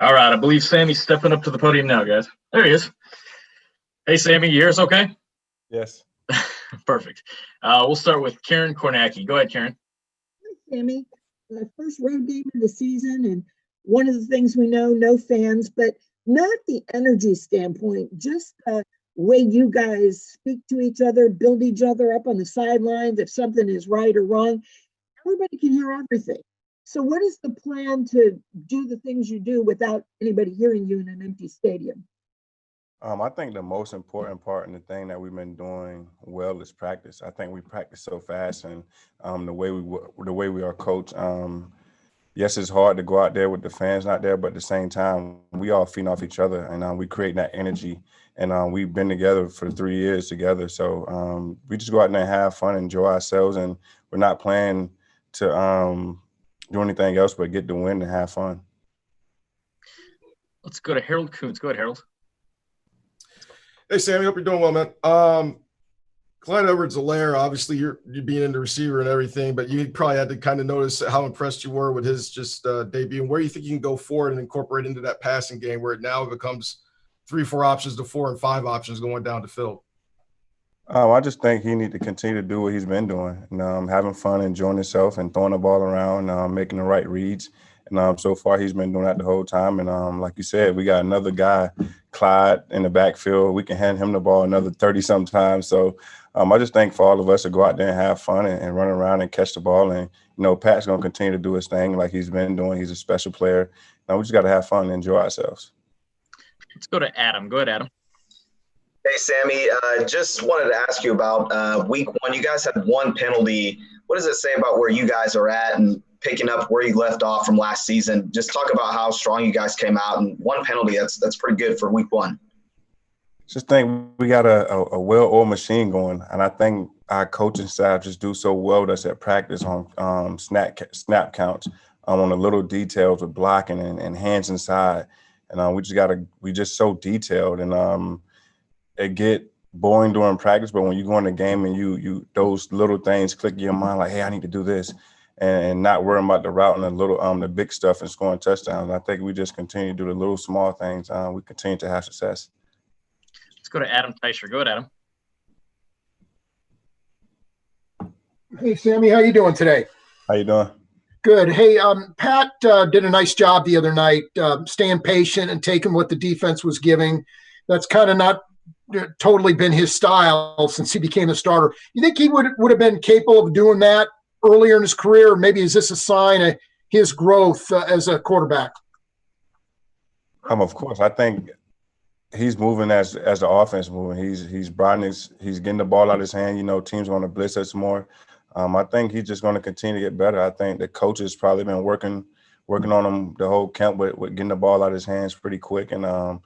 All right, I believe Sammy's stepping up to the podium now, guys. There he is. Hey, Sammy, you hear us okay? Yes. Perfect. We'll start with Karen Kornacki. Go ahead, Karen. Hi, Sammy. First road game of the season, and one of the things we know, no fans, but not the energy standpoint, just the way you guys speak to each other, build each other up on the sidelines. If something is right or wrong, everybody can hear everything. So what is the plan to do the things you do without anybody hearing you in an empty stadium? I think the most important part and the thing that we've been doing well is practice. I think we practice so fast, and the way we are coached. Yes, it's hard to go out there with the fans not there, but at the same time, we all feed off each other, and we create that energy. And we've been together for 3 years together, so we just go out there and have fun, enjoy ourselves, and we're not planning to do anything else but get the win and have fun. Let's go to Harold Kuntz. Go ahead, Harold. Hey, Sammy, hope you're doing well, man. Clyde Edwards-Helaire, obviously you're being into receiver and everything, but you probably had to kind of notice how impressed you were with his just debut, and where you think you can go forward and incorporate into that passing game where it now becomes 3-4 options to 4 and 5 options going down the field. I just think he needs to continue to do what he's been doing, and having fun, enjoying himself, and throwing the ball around, making the right reads. And so far, he's been doing that the whole time. And like you said, we got another guy, Clyde, in the backfield. We can hand him the ball another 30-something times. So I just think for all of us to go out there and have fun and run around and catch the ball. And, Pat's going to continue to do his thing like he's been doing. He's a special player. We just got to have fun and enjoy ourselves. Let's go to Adam. Go ahead, Adam. Hey, Sammy, just wanted to ask you about week 1. You guys had 1 penalty. What does it say about where you guys are at and picking up where you left off from last season? Just talk about how strong you guys came out, and 1 penalty, that's pretty good for week 1. Just think we got a well-oiled machine going, and I think our coaching staff just do so well with us at practice on snap counts, on the little details with blocking and hands inside, and we just so detailed, and it get boring during practice, but when you go in the game and you those little things click in your mind, like, hey, I need to do this, and not worrying about the route and the big stuff and scoring touchdowns. I think we just continue to do the little small things. We continue to have success. Let's go to Adam Teicher. Go ahead, Adam. Hey, Sammy, how you doing today? How you doing? Good. Hey, Pat did a nice job the other night, staying patient and taking what the defense was giving. That's kind of not totally been his style since he became a starter. You think he would have been capable of doing that earlier in his career? Or maybe is this a sign of his growth as a quarterback? Of course, I think he's moving as the offense moving. He's broadening. He's getting the ball out of his hand. Teams want to blitz us more. I think he's just going to continue to get better. I think the coach has probably been working on him the whole camp with getting the ball out of his hands pretty quick. And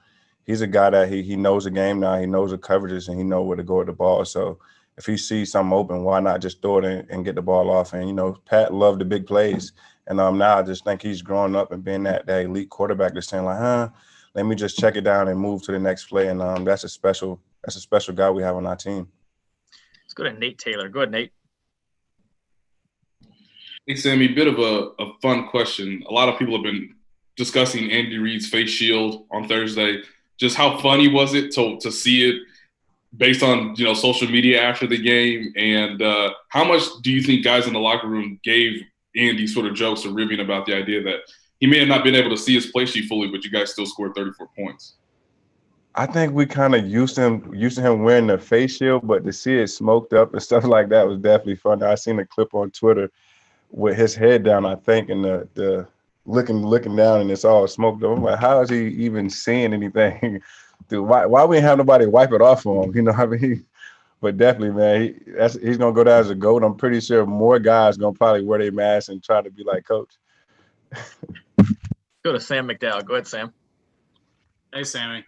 he's a guy that he knows the game now. He knows the coverages and he knows where to go with the ball. So if he sees something open, why not just throw it and get the ball off? And, Pat loved the big plays. And now I just think he's growing up and being that elite quarterback that's saying like, let me just check it down and move to the next play. And that's a special guy we have on our team. Let's go to Nate Taylor. Go ahead, Nate. Hey, Sammy, bit of a fun question. A lot of people have been discussing Andy Reid's face shield on Thursday. Just how funny was it to see it based on, social media after the game? And how much do you think guys in the locker room gave Andy sort of jokes or ribbing about the idea that he may have not been able to see his play sheet fully, but you guys still scored 34 points? I think we kind of used to him wearing the face shield, but to see it smoked up and stuff like that was definitely fun. I seen a clip on Twitter with his head down, I think, and the looking down, and it's all smoked up. I'm like, how is he even seeing anything? Dude, why we ain't have nobody wipe it off for him? But definitely, man, he's gonna go down as a GOAT. I'm pretty sure more guys gonna probably wear their masks and try to be like Coach. Go to Sam McDowell. Go ahead, Sam. Hey, Sammy.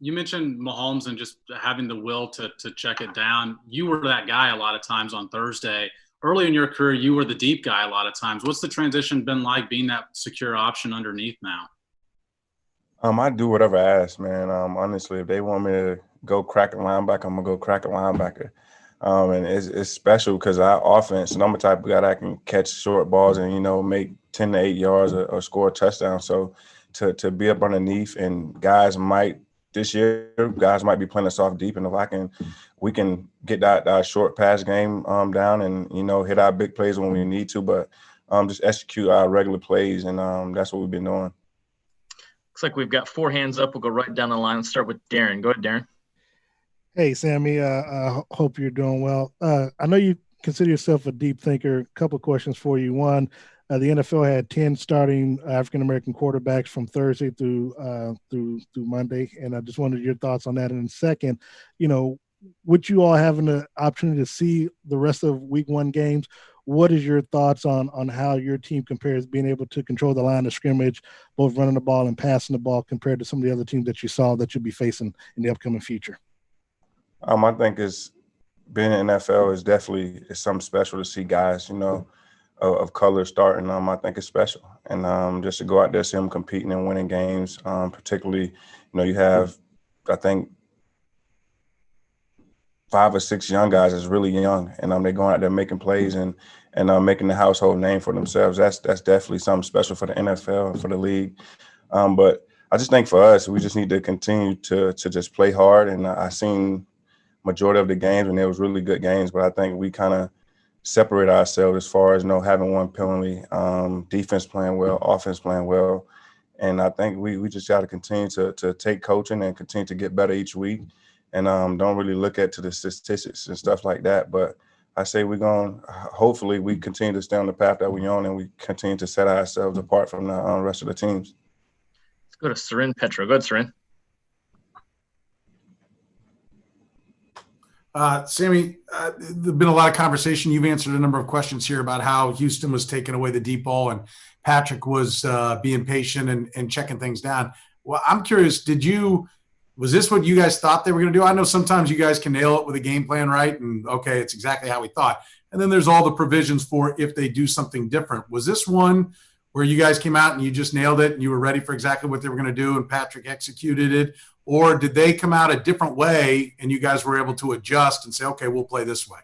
You mentioned Mahomes and just having the will to check it down. You were that guy a lot of times on Thursday. Early in your career, you were the deep guy a lot of times. What's the transition been like being that secure option underneath now? I do whatever I ask, man. Honestly, if they want me to go crack a linebacker, I'm gonna go crack a linebacker. And it's special because our offense, and I'm the type of guy that can catch short balls and make 10 to 8 yards or score a touchdown. So to be up underneath, and guys might be playing us off deep, and if we can get that short pass game down and, you know, hit our big plays when we need to, but just execute our regular plays, and that's what we've been doing. Looks like we've got 4 hands up. We'll go right down the line. Let's start with Darren. Go ahead, Darren. Hey, Sammy. I hope you're doing well. I know you consider yourself a deep thinker. A couple of questions for you. One, the NFL had 10 starting African-American quarterbacks from Thursday through Monday, and I just wanted your thoughts on that. And then second, you know, with you all having the opportunity to see the rest of week 1 games, what is your thoughts on how your team compares being able to control the line of scrimmage, both running the ball and passing the ball, compared to some of the other teams that you saw that you'll be facing in the upcoming future? I think it's being in the NFL is definitely something special to see guys, you know, of color starting. I think it's special. And just to go out there, see them competing and winning games, particularly, you know, you have, I think, 5 or 6 young guys is really young, and they're going out there making plays and making the household name for themselves. That's definitely something special for the NFL and for the league. But I just think for us, we just need to continue to just play hard. And I seen majority of the games, and they was really good games, but I think we kind of separate ourselves as far as, you know, having one penalty, defense playing well, offense playing well. And I think we just got to continue to take coaching and continue to get better each week, and don't really look at to the statistics and stuff like that. But I say hopefully we continue to stay on the path that we're on, and we continue to set ourselves apart from the rest of the teams. Let's go to Seren Petra. Go ahead, Seren. Sammy, there's been a lot of conversation. You've answered a number of questions here about how Houston was taking away the deep ball and Patrick was being patient and checking things down. Well, I'm curious, was this what you guys thought they were going to do? I know sometimes you guys can nail it with a game plan, right? And okay, it's exactly how we thought. And then there's all the provisions for if they do something different. Was this one where you guys came out and you just nailed it and you were ready for exactly what they were going to do and Patrick executed it? Or did they come out a different way and you guys were able to adjust and say, okay, we'll play this way?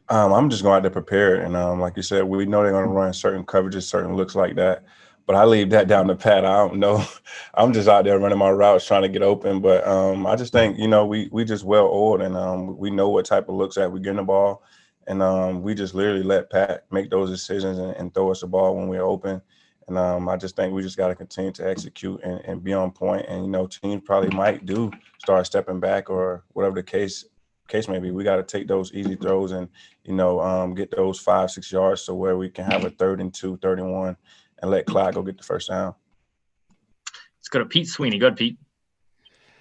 I'm just going out there prepared. And like you said, we know they're going to run certain coverages, certain looks like that. But I leave that down to Pat. I don't know. I'm just out there running my routes, trying to get open. But I just think, you know, we just well-oiled, and we know what type of looks that we get in the ball. And we just literally let Pat make those decisions and throw us the ball when we're open. And I just think we just got to continue to execute and be on point. And, you know, teams probably might start stepping back or whatever the case may be. We got to take those easy throws and, you know, get those 5-6 yards to where we can have a 3rd and 2, 3rd and 1, and let Clyde go get the first down. Let's go to Pete Sweeney. Go ahead, Pete.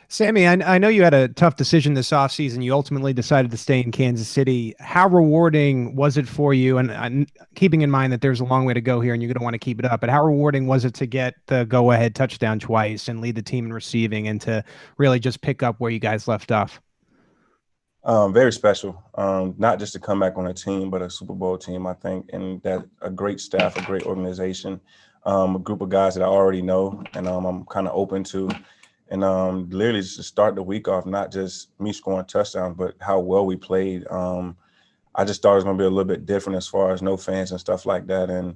Sammy, I know you had a tough decision this offseason. You ultimately decided to stay in Kansas City. How rewarding was it for you? And keeping in mind that there's a long way to go here and you're going to want to keep it up, but how rewarding was it to get the go-ahead touchdown twice and lead the team in receiving and to really just pick up where you guys left off? Very special. Not just to come back on a team, but a Super Bowl team, I think, and that a great staff, a great organization, a group of guys that I already know and I'm kind of open to. And literally just to start the week off, not just me scoring touchdowns, but how well we played. I just thought it was going to be a little bit different as far as no fans and stuff like that. And,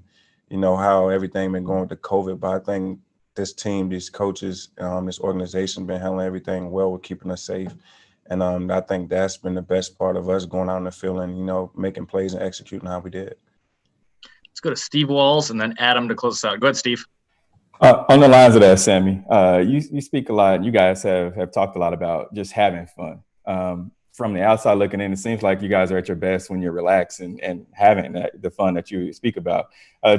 you know, how everything been going with the COVID. But I think this team, these coaches, this organization been handling everything well with keeping us safe. And I think that's been the best part of us going out in the field and, you know, making plays and executing how we did. Let's go to Steve Walls and then Adam to close us out. Go ahead, Steve. On the lines of that, Sammy, you speak a lot. You guys have talked a lot about just having fun. From the outside looking in, it seems like you guys are at your best when you're relaxed and having the fun that you speak about.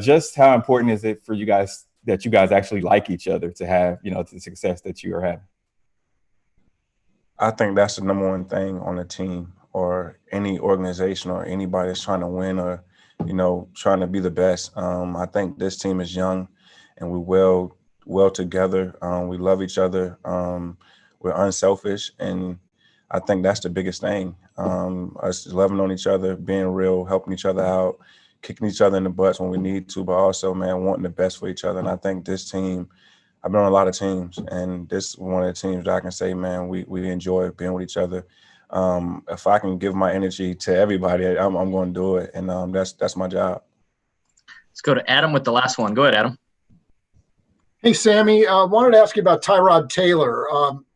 Just how important is it for you guys that you guys actually like each other to have, you know, the success that you are having? I think that's the number one thing on a team or any organization or anybody that's trying to win or, you know, trying to be the best. I think this team is young and we're well together. We love each other. We're unselfish. And I think that's the biggest thing. Us loving on each other, being real, helping each other out, kicking each other in the butts when we need to, but also, man, wanting the best for each other. And I think this team, I've been on a lot of teams, and this is one of the teams that I can say, man, we enjoy being with each other. If I can give my energy to everybody, I'm going to do it, and that's my job. Let's go to Adam with the last one. Go ahead, Adam. Hey, Sammy, wanted to ask you about Tyrod Taylor,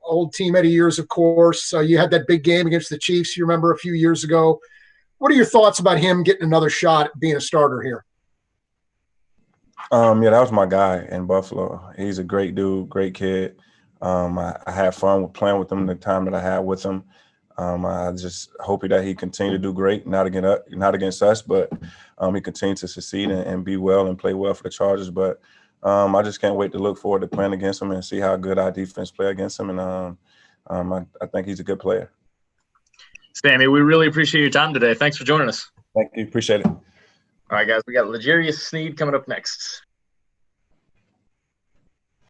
old teammate of yours, of course. You had that big game against the Chiefs, you remember, a few years ago. What are your thoughts about him getting another shot at being a starter here? Yeah, that was my guy in Buffalo. He's a great dude, great kid. I had fun playing with him the time that I had with him. I just hope that he continue to do great, not against us, but he continues to succeed and be well and play well for the Chargers. But I just can't wait to look forward to playing against him and see how good our defense play against him. And I think he's a good player. Sammy, we really appreciate your time today. Thanks for joining us. Thank you. Appreciate it. All right, guys, we got L'Jarius Sneed coming up next.